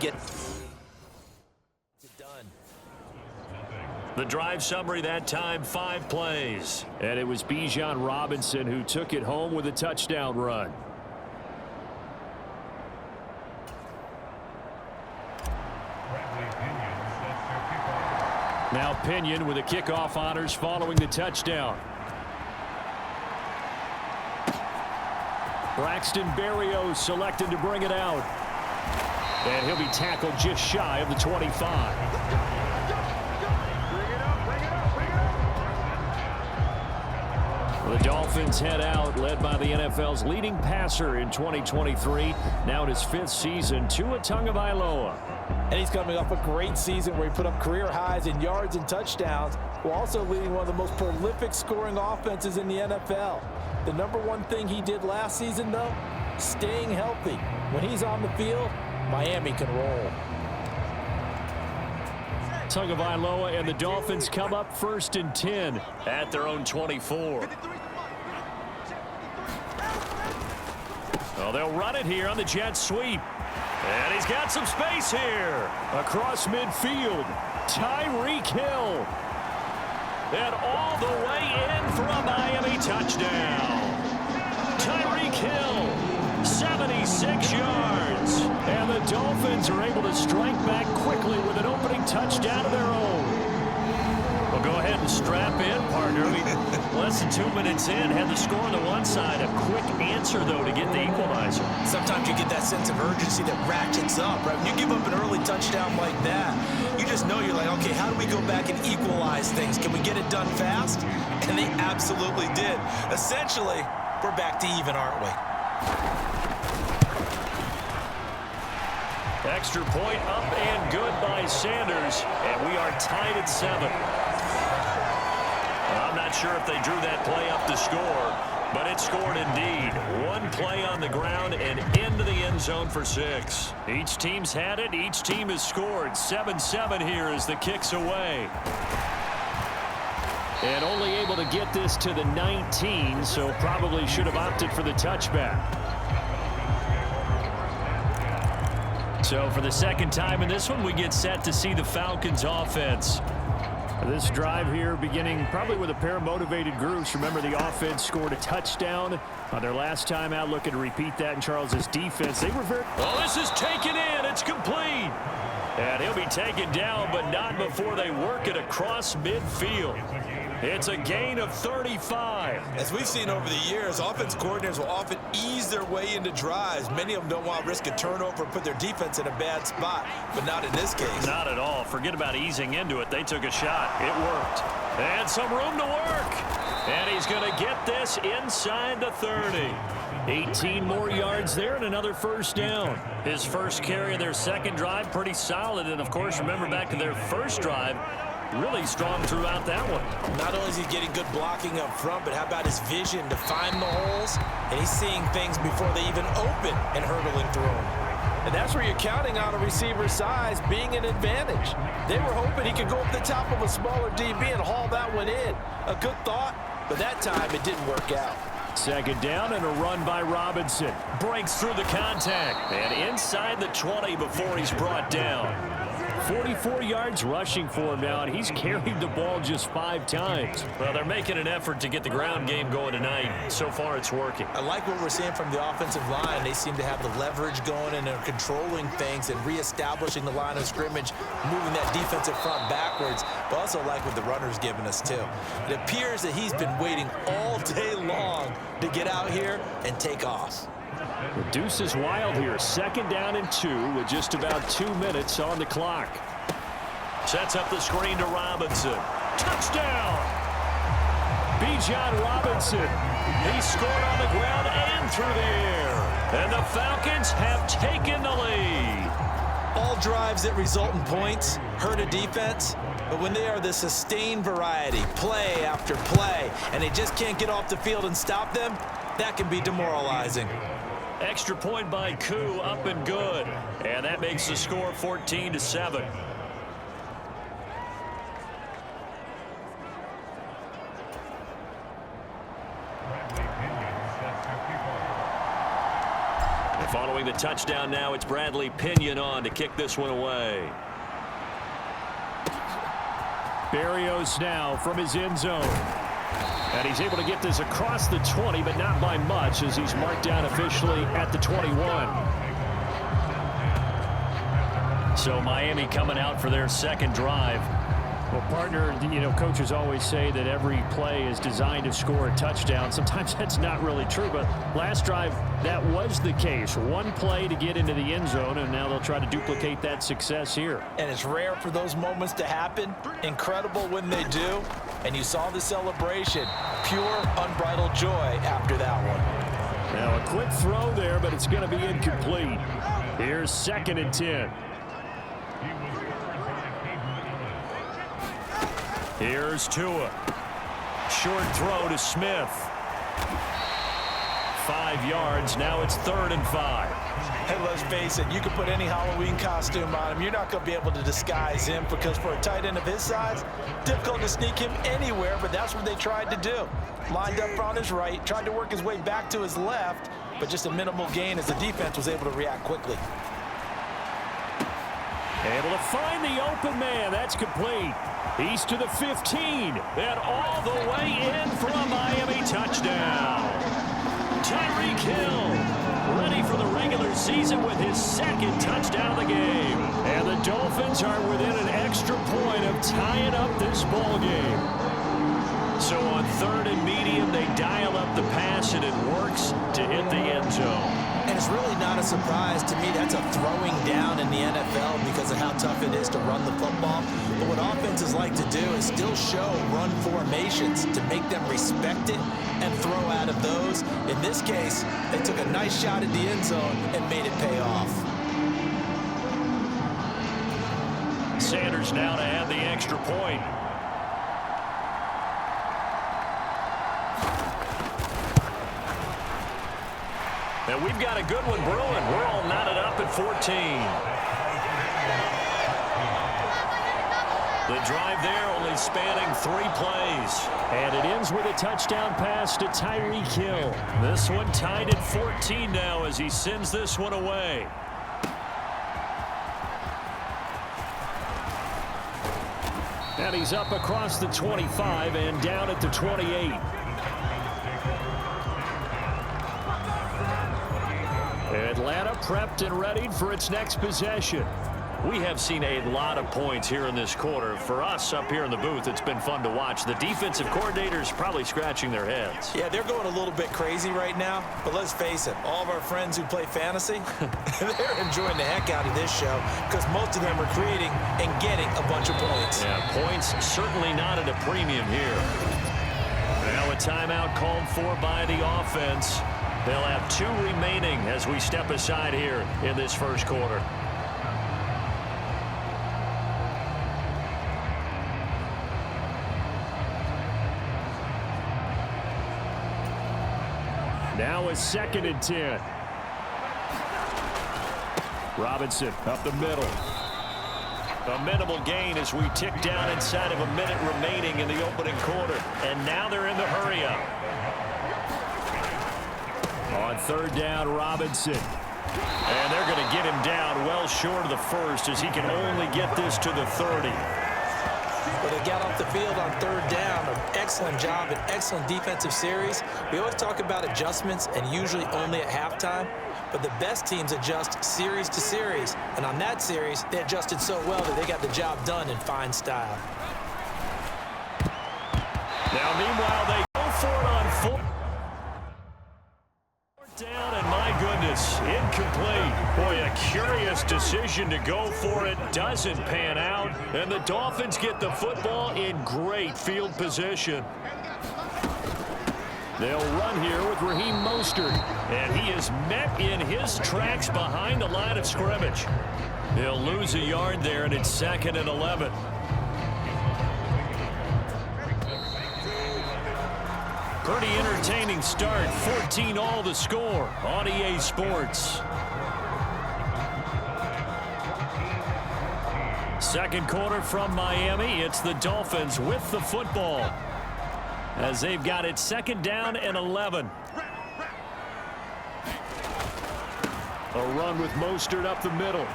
get it done. The drive summary that time, 5 plays. And it was Bijan Robinson who took it home with a touchdown run. Now Pinion with the kickoff honors following the touchdown. Braxton Berrios selected to bring it out. And he'll be tackled just shy of the 25. The Dolphins head out, led by the NFL's leading passer in 2023. Now in his 5th season, Tua Tagovailoa. And he's coming off a great season where he put up career highs in yards and touchdowns, while also leading one of the most prolific scoring offenses in the NFL. The number one thing he did last season, though, staying healthy. When he's on the field, Miami can roll. Tagovailoa and the Dolphins come up 1st and 10 at their own 24. Well, they'll run it here on the jet sweep. And he's got some space here. Across midfield, Tyreek Hill. And all the way in for a Miami touchdown. Tyreek Hill, 76 yards. And the Dolphins are able to strike back quickly with an opening touchdown of their own. Well, go ahead and strap in, partner. Less than 2 minutes in, had the score on the one side. A quick answer, though, to get the equalizer. Sometimes you get that sense of urgency that ratchets up, right? When you give up an early touchdown like that, you just know you're like, okay, how do we go back and equalize things? Can we get it done fast? And they absolutely did. Essentially, we're back to even, aren't we? Extra point up and good by Sanders, and we are tied at 7. I'm not sure if they drew that play up to score, but it scored indeed. One play on the ground and into the end zone for 6. Each team's had it. Each team has scored. 7-7 here as the kick's away. And only able to get this to the 19, so probably should have opted for the touchback. So for the second time in this one, we get set to see the Falcons offense. This drive here beginning probably with a pair of motivated groups. Remember, the offense scored a touchdown on their last time out. Looking to repeat that in Charles's defense. They revert. Oh, this is taken in. It's complete. And he'll be taken down, but not before they work it across midfield. It's a gain of 35. As we've seen over the years, offense coordinators will often ease their way into drives. Many of them don't want to risk a turnover and put their defense in a bad spot, but not in this case. Not at all. Forget about easing into it. They took a shot. It worked. And some room to work. And he's going to get this inside the 30. 18 more yards there and another first down. His first carry of their second drive, pretty solid. And, of course, remember back to their first drive, really strong throughout that one. Not only is he getting good blocking up front, but how about his vision to find the holes? And he's seeing things before they even open and hurdling through them. And that's where you're counting on a receiver's size being an advantage. They were hoping he could go up the top of a smaller DB and haul that one in. A good thought, but that time it didn't work out. Second down and a run by Robinson. Breaks through the contact. And inside the 20 before he's brought down. 44 yards rushing for him now, and he's carried the ball just 5 times. Well, they're making an effort to get the ground game going tonight. So far, it's working. I like what we're seeing from the offensive line. They seem to have the leverage going and are controlling things and reestablishing the line of scrimmage, moving that defensive front backwards. But also like what the runner's giving us, too. It appears that he's been waiting all day long to get out here and take off. The deuce is wild here. Second down and 2 with just about 2 minutes on the clock. Sets up the screen to Robinson. Touchdown! Bijan Robinson. He scored on the ground and through the air. And the Falcons have taken the lead. All drives that result in points hurt a defense, but when they are the sustained variety, play after play, and they just can't get off the field and stop them, that can be demoralizing. Extra point by Koo, up and good. And that makes the score 14-7. Following the touchdown now, it's Bradley Pinion on to kick this one away. Berrios now from his end zone. And he's able to get this across the 20, but not by much as he's marked down officially at the 21. So Miami coming out for their second drive. Well, partner, coaches always say that every play is designed to score a touchdown. Sometimes that's not really true, but last drive, that was the case. One play to get into the end zone, and now they'll try to duplicate that success here. And it's rare for those moments to happen. Incredible when they do. And you saw the celebration. Pure, unbridled joy after that one. Now a quick throw there, but it's going to be incomplete. Here's 2nd and 10. Here's Tua. Short throw to Smith. 5 yards. Now it's 3rd and 5. Hey, let's face it, you can put any Halloween costume on him. You're not going to be able to disguise him because for a tight end of his size, difficult to sneak him anywhere, but that's what they tried to do. Lined up on his right, tried to work his way back to his left, but just a minimal gain as the defense was able to react quickly. Able to find the open man. That's complete. He's to the 15. And all the way in for a Miami touchdown. Tyreek Hill ready for the regular season with his 2nd touchdown of the game. And the Dolphins are within an extra point of tying up this ball game. So on 3rd and medium, they dial up the pass, and it works to hit the end zone. And it's really not a surprise to me. That's a throwing down in the NFL because of how tough it is to run the football. But what offenses like to do is still show run formations to make them respect it and throw out of those. In this case, they took a nice shot at the end zone and made it pay off. Sanders now to add the extra point. And we've got a good one brewing. We're all knotted up at 14. The drive there only spanning 3 plays. And it ends with a touchdown pass to Tyreek Hill. This one tied at 14 now as he sends this one away. And he's up across the 25 and down at the 28. Atlanta prepped and readied for its next possession. We have seen a lot of points here in this quarter. For us up here in the booth, it's been fun to watch. The defensive coordinators probably scratching their heads. Yeah, they're going a little bit crazy right now. But let's face it, all of our friends who play fantasy, they're enjoying the heck out of this show because most of them are creating and getting a bunch of points. Yeah, points certainly not at a premium here. Now a timeout called for by the offense. They'll have 2 remaining as we step aside here in this first quarter. Now a 2nd and 10. Robinson up the middle. A minimal gain as we tick down inside of a minute remaining in the opening quarter. And now they're in the hurry-up. On 3rd down, Robinson. And they're going to get him down well short of the first as he can only get this to the 30. But they got off the field on 3rd down. An excellent job, an excellent defensive series. We always talk about adjustments and usually only at halftime. But the best teams adjust series to series. And on that series, they adjusted so well that they got the job done in fine style. Now, meanwhile, they go for it on 4th down, and my goodness, incomplete. Boy, a curious decision to go for it. Doesn't pan out, and the Dolphins get the football in great field position. They'll run here with Raheem Mostert, and he is met in his tracks behind the line of scrimmage. They'll lose a yard there, and it's 2nd and 11. Pretty entertaining start. 14-all the score on EA Sports. Second quarter from Miami. It's the Dolphins with the football as they've got it 2nd down and 11. A run with Mostert up the middle.